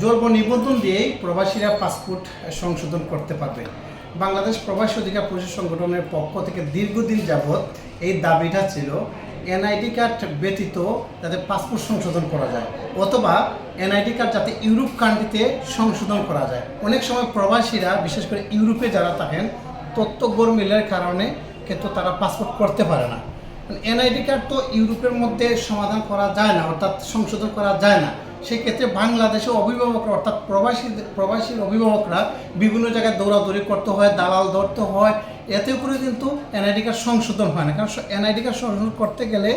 জন্ম নিবন্ধন দিয়েই প্রবাসীরা পাসপোর্ট সংশোধন করতে পারবে। বাংলাদেশ প্রবাসী অধিকার পরিষদ সংগঠনের পক্ষ থেকে দীর্ঘদিন যাবৎ এই দাবিটা ছিল এনআইডি কার্ড ব্যতীত যাতে পাসপোর্ট সংশোধন করা যায়, অথবা এনআইডি কার্ড যাতে ইউরোপ কান্ট্রিতে সংশোধন করা যায়। অনেক সময় প্রবাসীরা বিশেষ করে ইউরোপে যারা থাকেন তথ্য গোলমেলের কারণে কিন্তু তারা পাসপোর্ট করতে পারে না। এনআইডি কার্ড তো ইউরোপের মধ্যে সমাধান করা যায় না, অর্থাৎ সংশোধন করা যায় না। সেক্ষেত্রে বাংলাদেশে অভিভাবকরা অর্থাৎ প্রবাসীর অভিভাবকরা বিভিন্ন জায়গায় দৌড়াদৌড়ি করতে হয়, দালাল ধরতে হয়, এতে করে কিন্তু এনআইডি কার্ড সংশোধন হয় না। কারণ এনআইডি কার্ড সংশোধন করতে গেলে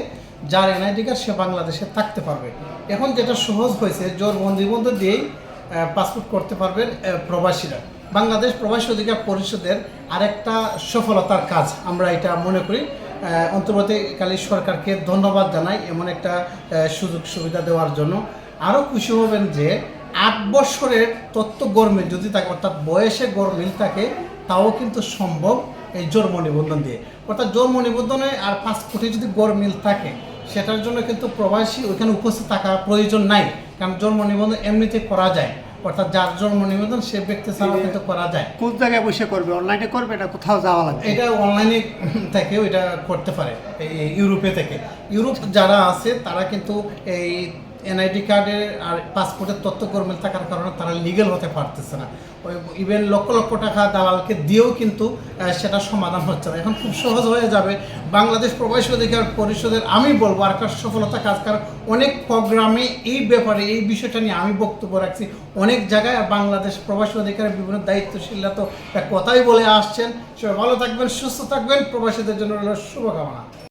যার এনআইডি কার্ড সে বাংলাদেশে থাকতে পারবে। এখন যেটা সহজ হয়েছে, জোরবন্দি দিয়েই পাসপোর্ট করতে পারবেন প্রবাসীরা। বাংলাদেশ প্রবাসী অধিকার পরিষদের আরেকটা সফলতার কাজ আমরা এটা মনে করি। অন্তর্বর্তীকালীন সরকারকে ধন্যবাদ জানাই এমন একটা সুযোগ সুবিধা দেওয়ার জন্য। আরও খুশি হবেন যে 8 বছরের তথ্য গরমিল যদি থাকে, অর্থাৎ বয়সে গরমিল থাকে, তাও কিন্তু সম্ভব এই জন্ম নিবন্ধন দিয়ে। অর্থাৎ জন্ম নিবন্ধনে আর পাসপোর্টে যদি গরমিল থাকে, সেটার জন্য কিন্তু প্রবাসী ওইখানে উপস্থিত থাকার প্রয়োজন নাই। কারণ জন্ম নিবন্ধন এমনিতে করা যায়, অর্থাৎ যার জন্ম নিবন্ধন সে ব্যক্তি ছাড়াও কিন্তু করা যায়। কোন জায়গায় বসে করবে? অনলাইনে করবে না কোথাও যাওয়া লাগবে? এটা অনলাইনে থেকেও এটা করতে পারে। এই ইউরোপে থেকে, ইউরোপ যারা আছে তারা কিন্তু এই এনআইডি কার্ডের আর পাসপোর্টের তথ্য গরমিল থাকার কারণে তারা লিগেল হতে পারতেছে না। ওই ইভেন লক্ষ লক্ষ টাকা দালালকে দিয়েও কিন্তু সেটা সমাধান হচ্ছে না। এখন খুব সহজ হয়ে যাবে। বাংলাদেশ প্রবাসী অধিকার পরিষদের আমি বলবো আর একটা সফলতা কাজ, কারণ অনেক প্রোগ্রামে এই ব্যাপারে এই বিষয়টা নিয়ে আমি বক্তব্য রাখছি অনেক জায়গায়। বাংলাদেশ প্রবাসী অধিকারের বিভিন্ন দায়িত্বশীলরা তো কথাই বলে আসছেন। সবাই ভালো থাকবেন, সুস্থ থাকবেন, প্রবাসীদের জন্য শুভকামনা।